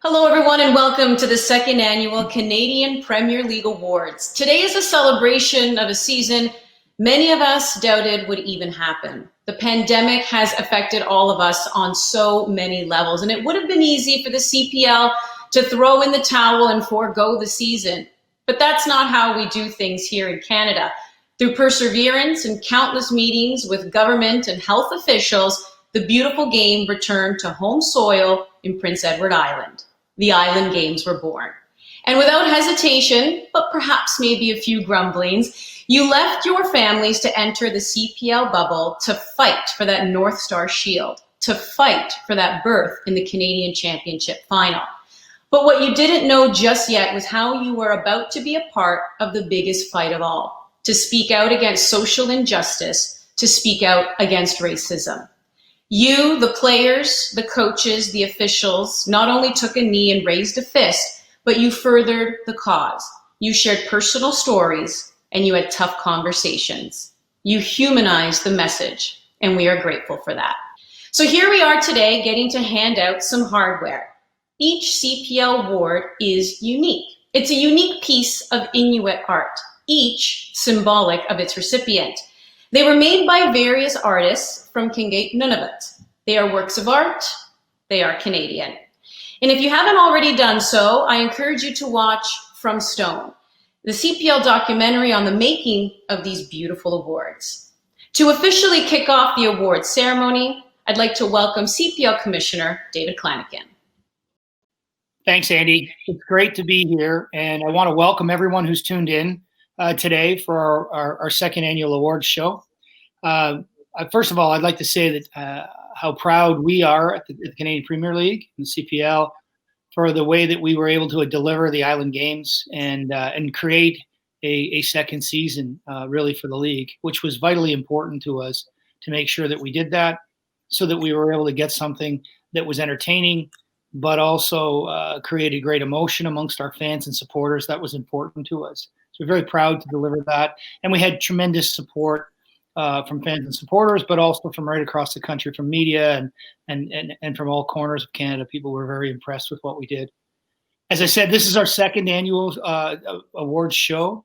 Hello, everyone, and welcome to the second annual Canadian Premier League Awards. Today is a celebration of a season many of us doubted would even happen. The pandemic has affected all of us on so many levels, and it would have been easy for the CPL to throw in the towel and forego the season. But that's not how we do things here in Canada. Through perseverance and countless meetings with government and health officials, the beautiful game returned to home soil in Prince Edward Island. The Island Games were born. And without hesitation, but perhaps maybe a few grumblings, you left your families to enter the CPL bubble to fight for that North Star Shield, to fight for that berth in the Canadian Championship final. But what you didn't know just yet was how you were about to be a part of the biggest fight of all, to speak out against social injustice, to speak out against racism. You, the players, the coaches, the officials, not only took a knee and raised a fist, but you furthered the cause. You shared personal stories and you had tough conversations. You humanized the message, and we are grateful for that. So here we are today getting to hand out some hardware. Each CPL award is unique. It's a unique piece of Inuit art, each symbolic of its recipient. They were made by various artists from Kingate, Nunavut. They are works of art. They are Canadian. And if you haven't already done so, I encourage you to watch From Stone, the CPL documentary on the making of these beautiful awards. To officially kick off the awards ceremony, I'd like to welcome CPL Commissioner David Klanikin. Thanks, Andy. It's great to be here, and I want to welcome everyone who's tuned in today for our second annual awards show. First of all, I'd like to say that how proud we are at the Canadian Premier League and the CPL for the way that we were able to deliver the Island Games and create a second season really for the league, which was vitally important to us to make sure that we did that so that we were able to get something that was entertaining, but also created great emotion amongst our fans and supporters. That was important to us. So we're very proud to deliver that. And we had tremendous support from fans and supporters, but also from right across the country, from media and from all corners of Canada. People were very impressed with what we did. As I said, this is our second annual awards show.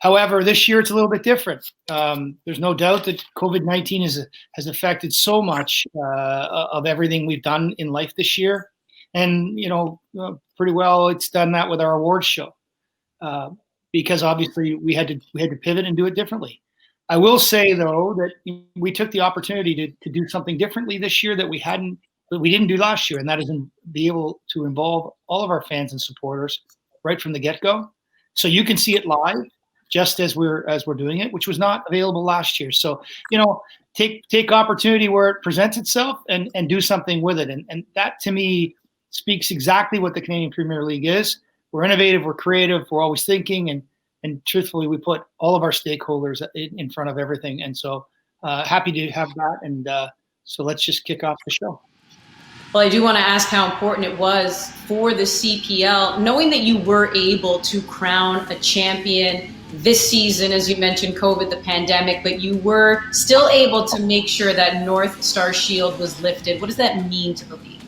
However, this year it's a little bit different. There's no doubt that COVID-19 has affected so much of everything we've done in life this year. And, pretty well it's done that with our awards show. Because obviously we had to pivot and do it differently. I will say though that we took the opportunity to do something differently this year that we didn't do last year, and that is be able to involve all of our fans and supporters right from the get-go, so you can see it live just as we're doing it, which was not available last year. So take opportunity where it presents itself and do something with it, and that to me speaks exactly what the Canadian Premier League is. We're innovative, we're creative, we're always thinking, and truthfully, we put all of our stakeholders in front of everything. And so happy to have that. And so let's just kick off the show. Well, I do want to ask how important it was for the CPL, knowing that you were able to crown a champion this season, as you mentioned, COVID, the pandemic, but you were still able to make sure that North Star Shield was lifted. What does that mean to the league?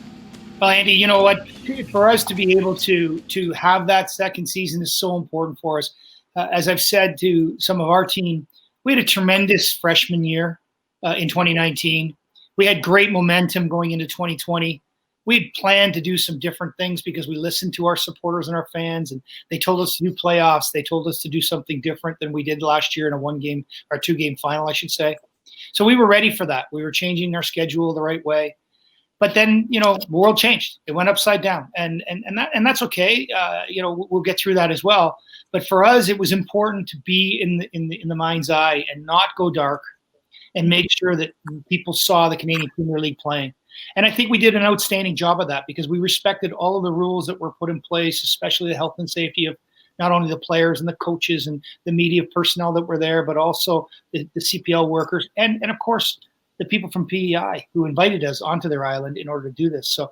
Well, Andy, you know what? For us to be able to have that second season is so important for us. As I've said to some of our team, we had a tremendous freshman year in 2019. We had great momentum going into 2020. We had planned to do some different things because we listened to our supporters and our fans, and they told us to do playoffs. They told us to do something different than we did last year in a 1-game or 2-game final, I should say. So we were ready for that. We were changing our schedule the right way. But then, the world changed. It went upside down, and that's okay. We'll get through that as well. But for us, it was important to be in the mind's eye and not go dark, and make sure that people saw the Canadian Premier League playing. And I think we did an outstanding job of that because we respected all of the rules that were put in place, especially the health and safety of not only the players and the coaches and the media personnel that were there, but also the CPL workers and of course the people from PEI who invited us onto their island in order to do this. So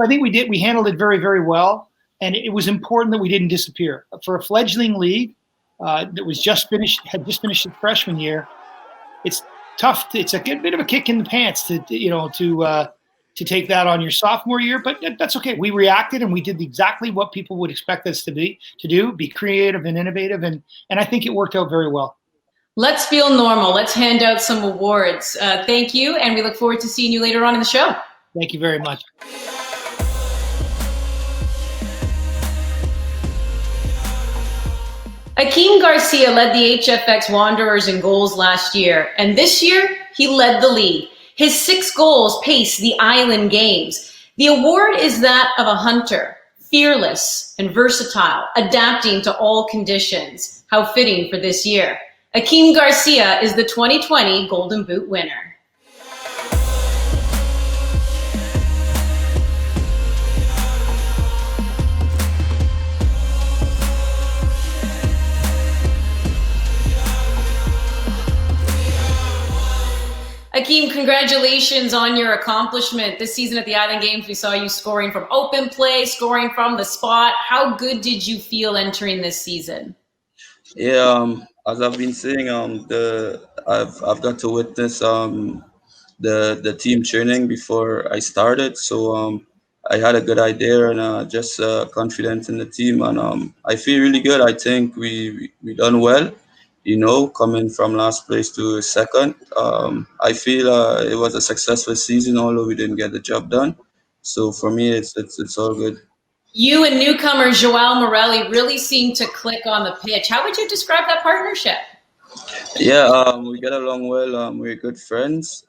I think we handled it very, very well. And it was important that we didn't disappear. For a fledgling league that had just finished its freshman year, it's tough. It's a bit of a kick in the pants to to take that on your sophomore year, but that's okay. We reacted and we did exactly what people would expect us to do, be creative and innovative, and I think it worked out very well. Let's feel normal. Let's hand out some awards. Thank you, and we look forward to seeing you later on in the show. Thank you very much. Akeem Garcia led the HFX Wanderers in goals last year, and this year he led the league. His 6 goals paced the Island Games. The award is that of a hunter, fearless and versatile, adapting to all conditions. How fitting for this year. Akeem Garcia is the 2020 Golden Boot winner. Akeem, congratulations on your accomplishment. This season at the Island Games, we saw you scoring from open play, scoring from the spot. How good did you feel entering this season? Yeah, as I've been saying, I've got to witness the team training before I started, so I had a good idea and just confident in the team, and I feel really good. I think we done well. Coming from last place to second, I feel it was a successful season, although we didn't get the job done. So for me, it's all good. You and newcomer Joao Morelli really seemed to click on the pitch. How would you describe that partnership? Yeah, we get along well. We're good friends.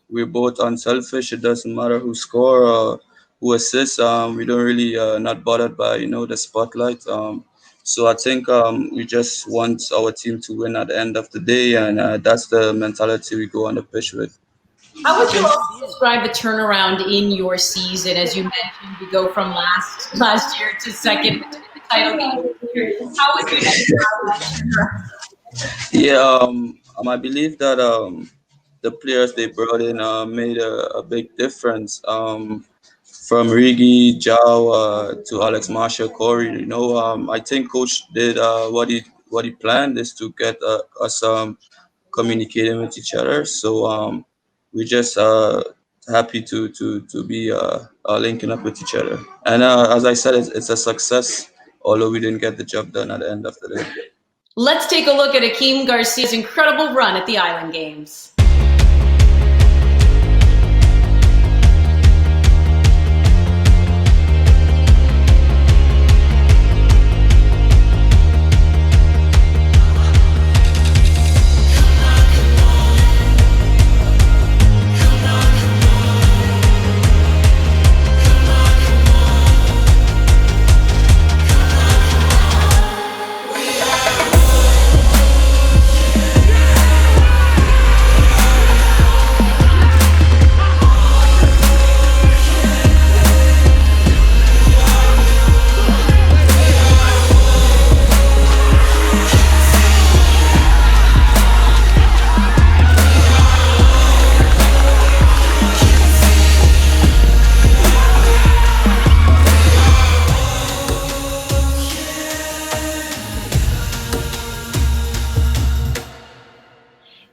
We're both unselfish. It doesn't matter who score or who assists. We don't really not bothered by the spotlight. So I think we just want our team to win at the end of the day, and that's the mentality we go on the pitch with. How would you also describe the turnaround in your season? As you mentioned, you go from last year to second to the title game. How would you describe that turnaround? Yeah, I believe that the players they brought in made a big difference. From Rigi, Jao to Alex Marshall, Corey. I think coach did what he planned is to get us communicating with each other. So we're just happy to be linking up with each other. And as I said, it's a success, although we didn't get the job done at the end of the day. Let's take a look at Akeem Garcia's incredible run at the Island Games.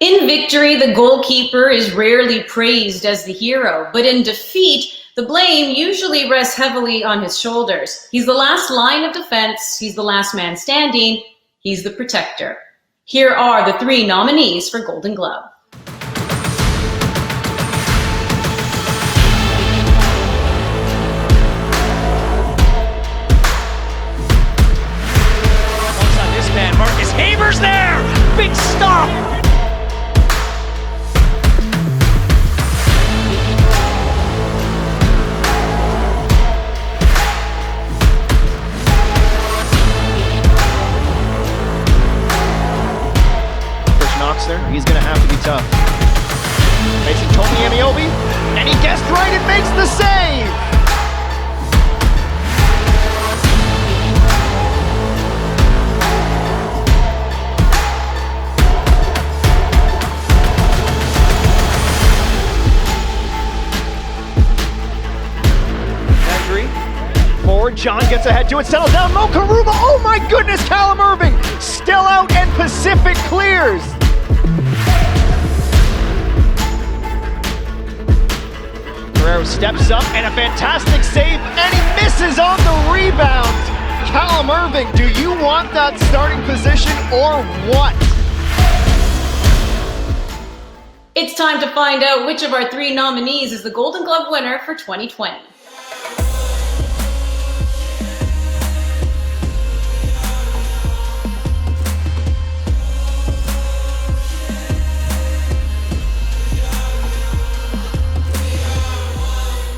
In victory, the goalkeeper is rarely praised as the hero, but in defeat, the blame usually rests heavily on his shoulders. He's the last line of defense, he's the last man standing, he's the protector. Here are the 3 nominees for Golden Glove. Alongside this man, Marcus Haber's there! Big stop! There. He's going to have to be tough. Facing Tony Amiobi, and he guessed right and makes the save! Pedri, forward, John gets ahead to it, settles down, Mo Karuba, oh my goodness, Callum Irving, still out and Pacific clears! Guerrero steps up and a fantastic save, and he misses on the rebound. Callum Irving, do you want that starting position or what? It's time to find out which of our 3 nominees is the Golden Glove winner for 2020.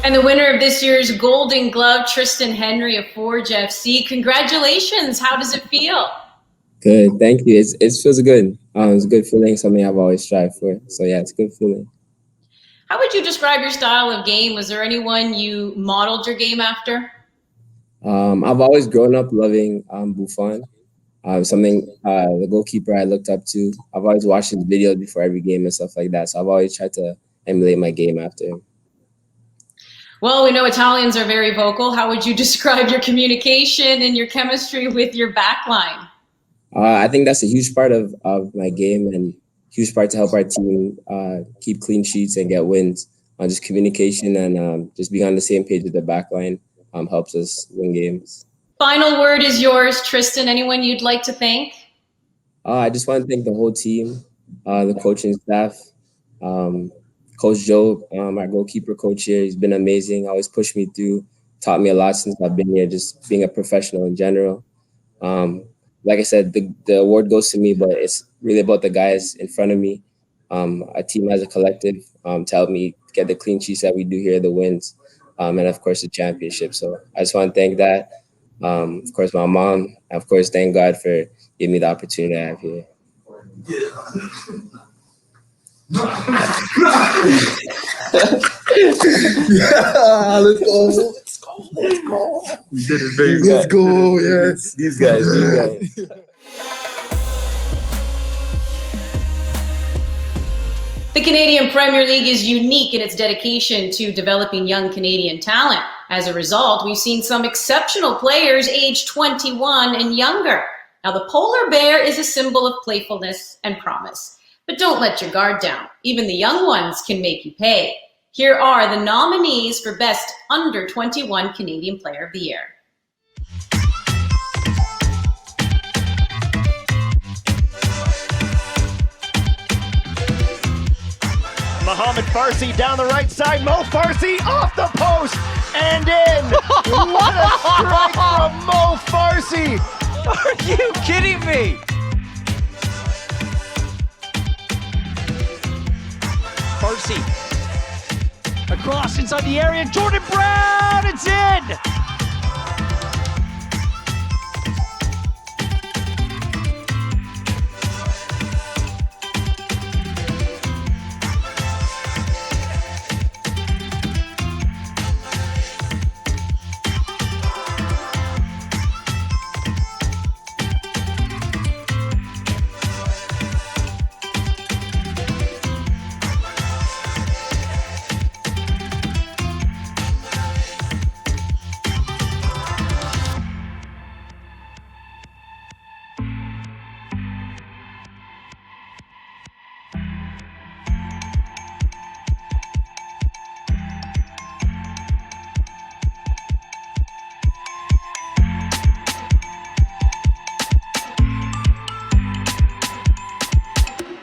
And the winner of this year's Golden Glove, Tristan Henry of Forge FC. Congratulations. How does it feel? Good, thank you. It feels good. It's a good feeling, something I've always strived for. So yeah, it's a good feeling. How would you describe your style of game? Was there anyone you modeled your game after? I've always grown up loving Buffon. Something the goalkeeper I looked up to. I've always watched his videos before every game and stuff like that. So I've always tried to emulate my game after him. Well, we know Italians are very vocal. How would you describe your communication and your chemistry with your backline? I think that's a huge part of my game and huge part to help our team keep clean sheets and get wins. Just communication and just being on the same page with the backline helps us win games. Final word is yours, Tristan. Anyone you'd like to thank? I just want to thank the whole team, the coaching staff, Coach Joe, our goalkeeper coach here. He's been amazing. Always pushed me through, taught me a lot since I've been here, just being a professional in general. Like I said, the award goes to me, but it's really about the guys in front of me, a team as a collective, to help me get the clean sheets that we do here, the wins, and of course the championship. So I just want to thank that. Of course, my mom, and of course, thank God for giving me the opportunity I have here. Yeah, let's go. We did it, baby. Let's go, yes. These guys. The Canadian Premier League is unique in its dedication to developing young Canadian talent. As a result, we've seen some exceptional players aged 21 and younger. Now, the polar bear is a symbol of playfulness and promise. But don't let your guard down. Even the young ones can make you pay. Here are the nominees for Best Under 21 Canadian Player of the Year. Mohamed Farsi down the right side. Mo Farsi off the post and in. What a strike from Mo Farsi. Are you kidding me? Farsi across inside the area. Jordan Brown, it's in.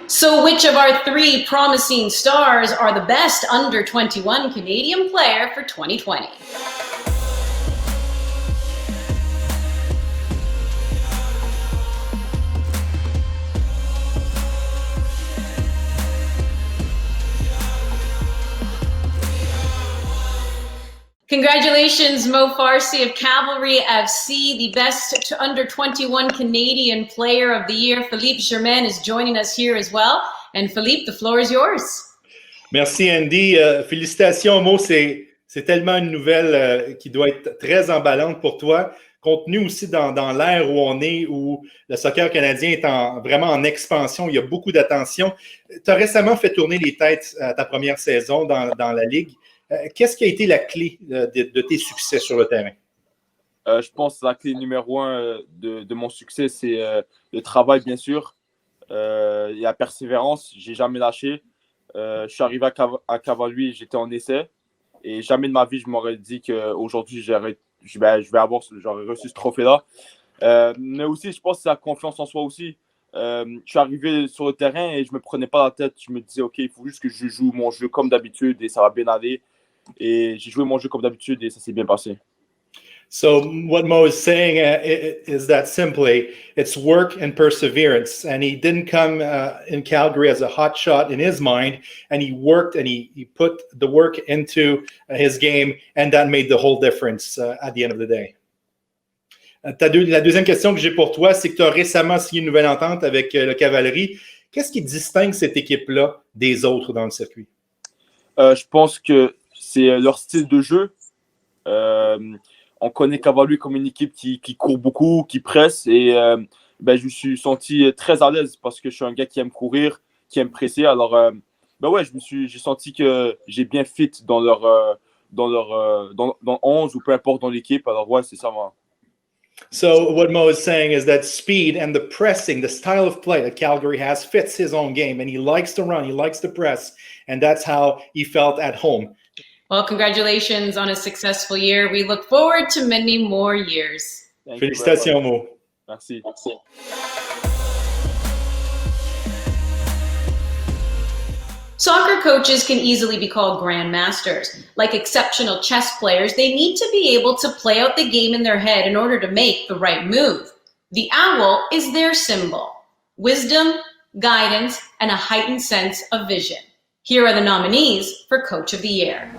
So which of our 3 promising stars are the best under 21 Canadian player for 2020? Congratulations, Mo Farsi of Cavalry FC, the best under 21 Canadian Player of the Year. Philippe Germain is joining us here as well. And Philippe, the floor is yours. Merci, Andy. Félicitations, Mo. C'est tellement une nouvelle qui doit être très emballante pour toi, compte tenu aussi dans l'ère où on est, où le soccer canadien est vraiment en expansion. Il y a beaucoup d'attention. Tu as récemment fait tourner les têtes à ta première saison dans la Ligue. Qu'est-ce qui a été la clé de tes succès sur le terrain? Je pense que la clé numéro 1 de mon succès, c'est le travail, bien sûr, et la persévérance. Je n'ai jamais lâché. Je suis arrivé à Cavalry, j'étais en essai. Et jamais de ma vie, je m'aurais dit qu'aujourd'hui, j'aurais reçu ce trophée-là. Mais aussi, je pense que c'est la confiance en soi aussi. Je suis arrivé sur le terrain et je ne me prenais pas la tête. Je me disais, OK, il faut juste que je joue mon jeu comme d'habitude et ça va bien aller. Et j'ai joué mon jeu comme d'habitude et ça s'est bien passé. So what Mo is saying is that simply it's work and perseverance. And he didn't come in Calgary as a hot shot in his mind, and he worked and he put the work into his game, and that made the whole difference at the end of the day. La deuxième question que j'ai pour toi, c'est que tu as récemment signé une nouvelle entente avec le Cavalerie. Qu'est-ce qui distingue cette équipe-là des autres dans le circuit? Je pense que c'est leur style de jeu. On connaît Cavalier comme une équipe qui court beaucoup, qui presse. Et je me suis senti très à l'aise parce que je suis un gars qui aime courir, qui aime presser. Alors, j'ai senti que j'ai bien fit dans 11 ou peu importe dans l'équipe. Alors, ouais, c'est ça, moi. So what Mo is saying is that speed and the pressing, the style of play that Calgary has fits his own game. And he likes to run, he likes to press. And that's how he felt at home. Well, congratulations on a successful year. We look forward to many more years. Félicitations, Mo. Merci. Soccer coaches can easily be called grandmasters. Like exceptional chess players, they need to be able to play out the game in their head in order to make the right move. The owl is their symbol. Wisdom, guidance, and a heightened sense of vision. Here are the nominees for Coach of the Year.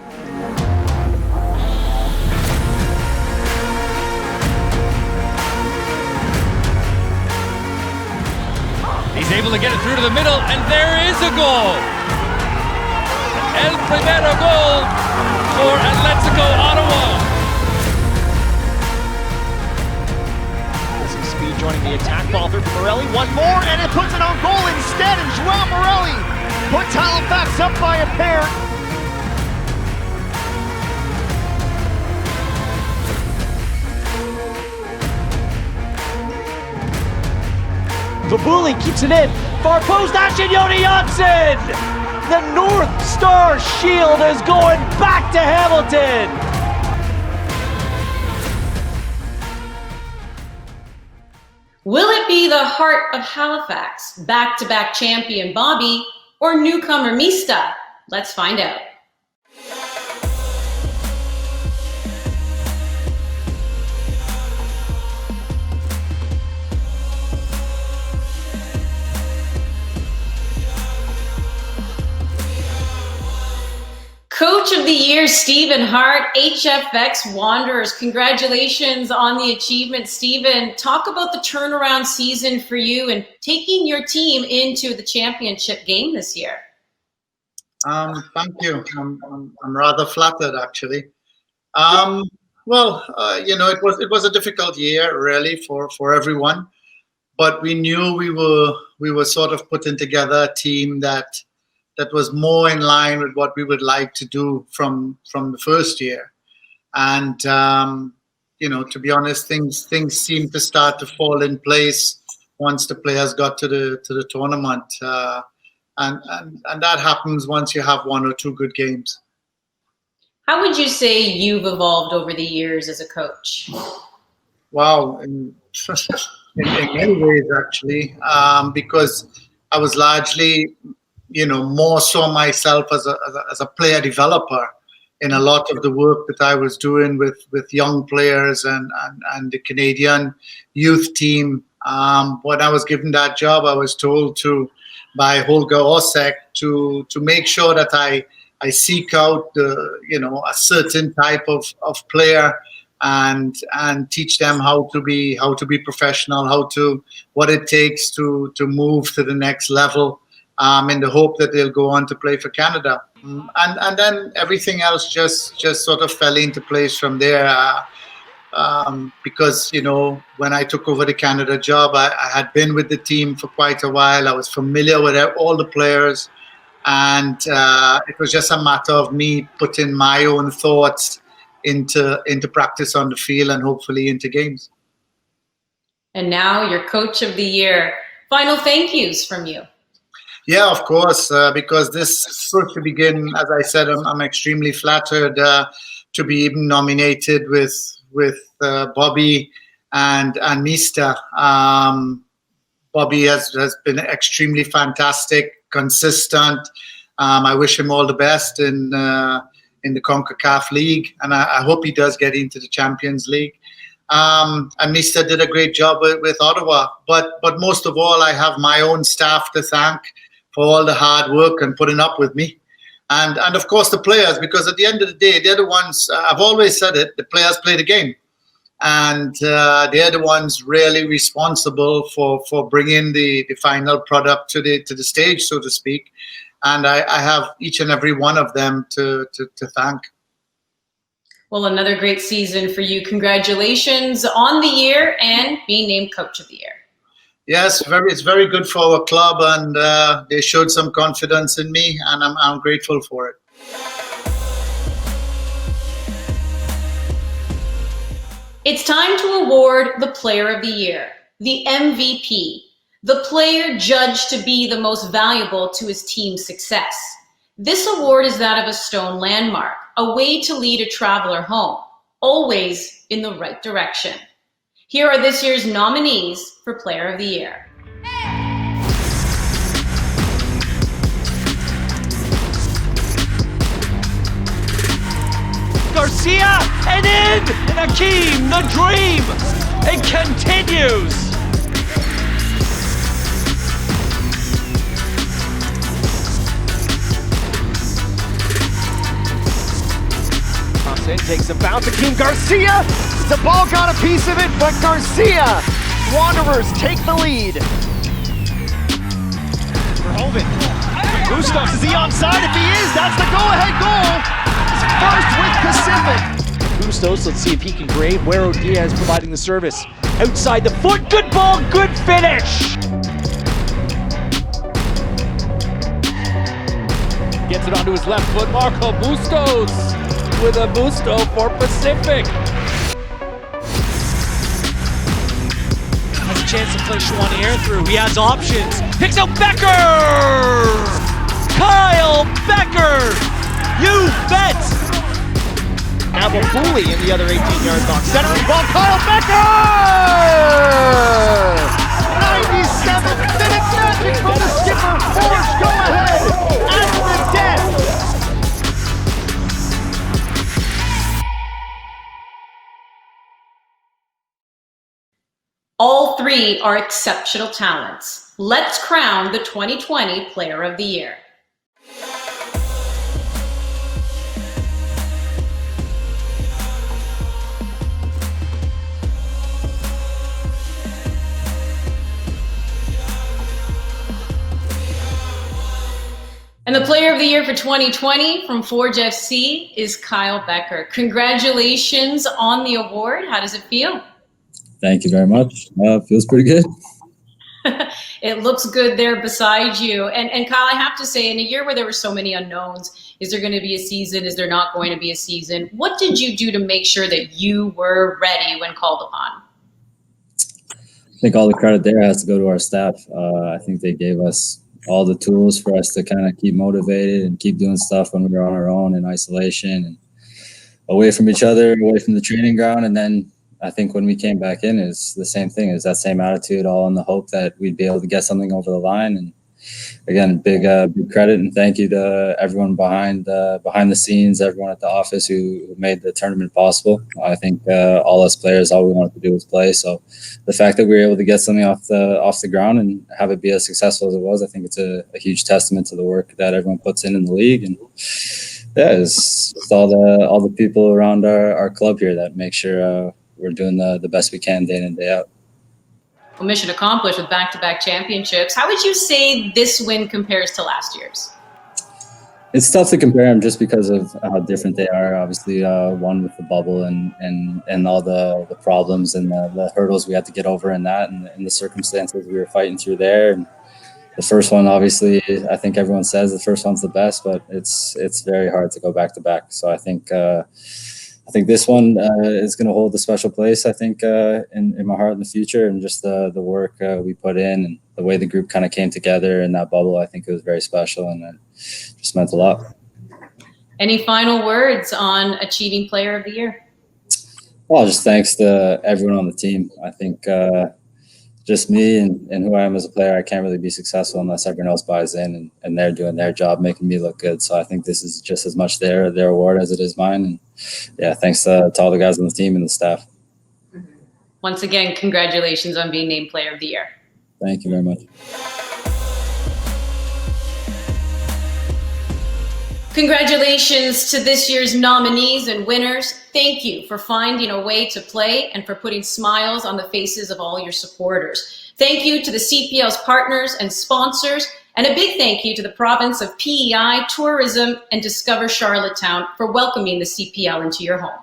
He's able to get it through to the middle, and there is a goal. El primero goal for Atletico Ottawa. This is Speed joining the attack, ball through for Morelli. One more, and it puts it on goal instead, and Joao Morelli puts Halifax up by a pair. Babuli keeps it in. Far post action, Yoni Janssen! The North Star Shield is going back to Hamilton! Will it be the heart of Halifax, back-to-back champion Bobby, or newcomer Mista? Let's find out. Coach of the Year, Stephen Hart, HFX Wanderers. Congratulations on the achievement, Stephen. Talk about the turnaround season for you and taking your team into the championship game this year. Thank you. I'm rather flattered, actually. It was a difficult year, really, for everyone. But we knew we were sort of putting together a team that was more in line with what we would like to do from the first year. And, to be honest, things seemed to start to fall in place once the players got to the tournament. And that happens once you have one or two good games. How would you say you've evolved over the years as a coach? Wow, in many ways, actually, because I was largely more so myself as a player developer in a lot of the work that I was doing with young players and the Canadian youth team. When I was given that job, I was told by Holger Osek to make sure that I seek out a certain type of player and teach them how to be professional, what it takes to move to the next level. In the hope that they'll go on to play for Canada. And then everything else just sort of fell into place from there. Because, when I took over the Canada job, I had been with the team for quite a while. I was familiar with all the players. And it was just a matter of me putting my own thoughts into practice on the field and hopefully into games. And now you're Coach of the Year. Final thank yous from you. Yeah, of course, because this is supposed to begin, as I said, I'm extremely flattered to be even nominated with Bobby and Mista. Bobby has been extremely fantastic, consistent. I wish him all the best in the CONCACAF League, and I hope he does get into the Champions League. And Mista did a great job with Ottawa. But most of all, I have my own staff to thank for all the hard work and putting up with me. And of course the players, because at the end of the day, they're the ones, I've always said it, the players play the game. And they're the ones really responsible for bringing the final product to the stage, so to speak. And I have each and every one of them to thank. Well, another great season for you. Congratulations on the year and being named Coach of the Year. Yes, it's very good for our club, and they showed some confidence in me, and I'm grateful for it. It's time to award the Player of the Year, the MVP, the player judged to be the most valuable to his team's success. This award is that of a stone landmark, a way to lead a traveler home, always in the right direction. Here are this year's nominees for Player of the Year. Garcia and in! And Akeem, the dream! It continues! Takes a bounce. Akeem Garcia! The ball got a piece of it, but Garcia! Wanderers take the lead. Verhoeven. Bustos, is he onside? If he is, that's the go-ahead goal! His first with Pacific. Bustos, let's see if he can grade. Guero Diaz providing the service. Outside the foot, good ball, good finish! Gets it onto his left foot. Marco Bustos with a Busto for Pacific. Has a chance to play Chouanier through. He has options. Picks out Becker! Kyle Becker! You bet! Abel-Fooley in the other 18-yard box. Centering ball, Kyle Becker! 97-minute magic from the skipper. Forge go ahead at the death. All three are exceptional talents. Let's crown the 2020 Player of the Year. And the Player of the Year for 2020 from Forge FC is Kyle Becker. Congratulations on the award. How does it feel? Thank you very much. Feels pretty good. It looks good there beside you. And Kyle, I have to say, in a year where there were so many unknowns, is there going to be a season? Is there not going to be a season? What did you do to make sure that you were ready when called upon? I think all the credit there has to go to our staff. I think they gave us all the tools for us to kind of keep motivated and keep doing stuff when we were on our own in isolation and away from each other, away from the training ground. And then I think when we came back in, is the same thing, is that same attitude, all in the hope that we'd be able to get something over the line. And again, big credit and thank you to everyone behind the scenes, everyone at the office who made the tournament possible. I think all us players, all we wanted to do was play. So the fact that we were able to get something off the ground and have it be as successful as it was, I think it's a huge testament to the work that everyone puts in the league. And yeah, it's all the people around our club here that make sure we're doing the best we can day in and day out. Well, mission accomplished with back-to-back championships. How would you say this win compares to last year's? It's tough to compare them just because of how different they are. Obviously, one with the bubble and all the problems and the hurdles we had to get over in that and the circumstances we were fighting through there. And the first one, obviously, I think everyone says the first one's the best, but it's very hard to go back-to-back. So I think I think this one is going to hold a special place, I think, in my heart in the future, and just the work we put in and the way the group kind of came together in that bubble. I think it was very special, and it just meant a lot. Any final words on achieving Player of the Year? Well, just thanks to everyone on the team. I think just me and who I am as a player, I can't really be successful unless everyone else buys in and they're doing their job, making me look good. So I think this is just as much their award as it is mine. And yeah, thanks to all the guys on the team and the staff. Once again, congratulations on being named Player of the Year. Thank you very much. Congratulations to this year's nominees and winners. Thank you for finding a way to play and for putting smiles on the faces of all your supporters. Thank you to the CPL's partners and sponsors, and a big thank you to the province of PEI, Tourism, and Discover Charlottetown for welcoming the CPL into your home.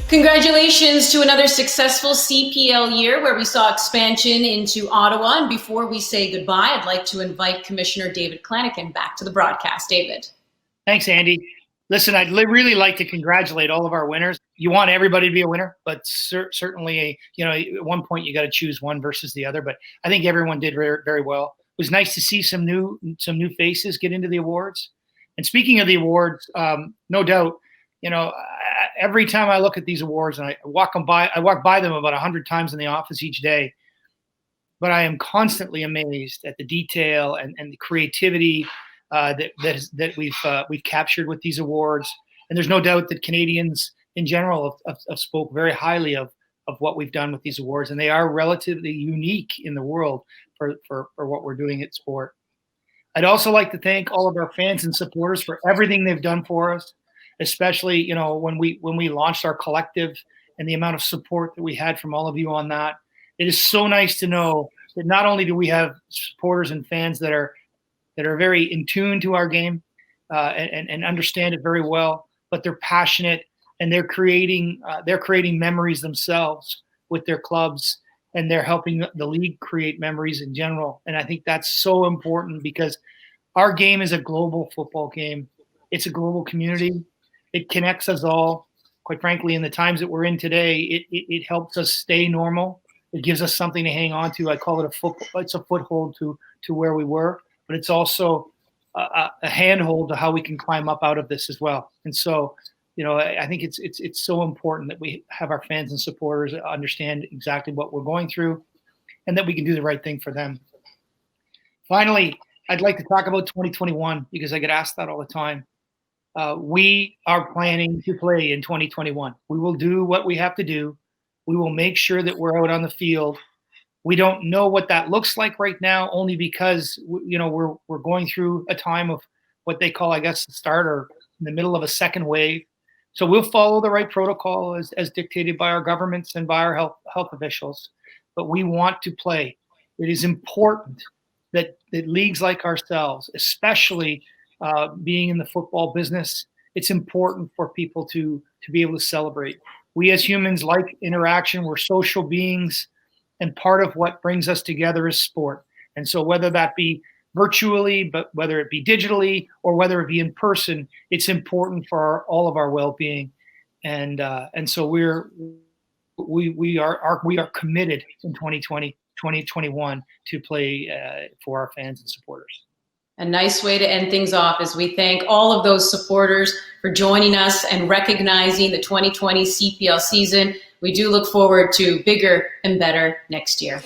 Congratulations to another successful CPL year where we saw expansion into Ottawa. And before we say goodbye, I'd like to invite Commissioner David Klanikin back to the broadcast. David. Thanks, Andy. Listen, I'd really like to congratulate all of our winners. You want everybody to be a winner, but certainly, at one point you got to choose one versus the other. But I think everyone did very, very well. It was nice to see some new faces get into the awards. And speaking of the awards, no doubt, every time I look at these awards, and I walk by them about 100 times in the office each day, but I am constantly amazed at the detail and the creativity that we've captured with these awards. And there's no doubt that Canadians in general have spoke very highly of what we've done with these awards, and they are relatively unique in the world for what we're doing at sport. I'd also like to thank all of our fans and supporters for everything they've done for us. Especially, when we launched our collective and the amount of support that we had from all of you on that. It is so nice to know that not only do we have supporters and fans that are very in tune to our game and understand it very well, but they're passionate and they're creating memories themselves with their clubs, and they're helping the league create memories in general. And I think that's so important because our game is a global football game. It's a global community. It connects us all. Quite frankly, in the times that we're in today, it helps us stay normal. It gives us something to hang on to. I call it it's a foothold to where we were, but it's also a handhold to how we can climb up out of this as well. And so, I think it's so important that we have our fans and supporters understand exactly what we're going through and that we can do the right thing for them. Finally, I'd like to talk about 2021 because I get asked that all the time. We are planning to play in 2021. We will do what we have to do. We will make sure that we're out on the field. We don't know what that looks like right now, only because we're going through a time of what they call, I guess, the start or in the middle of a second wave. So we'll follow the right protocol as dictated by our governments and by our health officials. But we want to play. It is important that leagues like ourselves, especially being in the football business, it's important for people to be able to celebrate. We as humans like interaction. We're social beings, and part of what brings us together is sport. And so whether that be virtually, but whether it be digitally, or whether it be in person, it's important for all of our well-being. And so we are committed in 2020, 2021 to play for our fans and supporters. A nice way to end things off is we thank all of those supporters for joining us and recognizing the 2020 CPL season. We do look forward to bigger and better next year.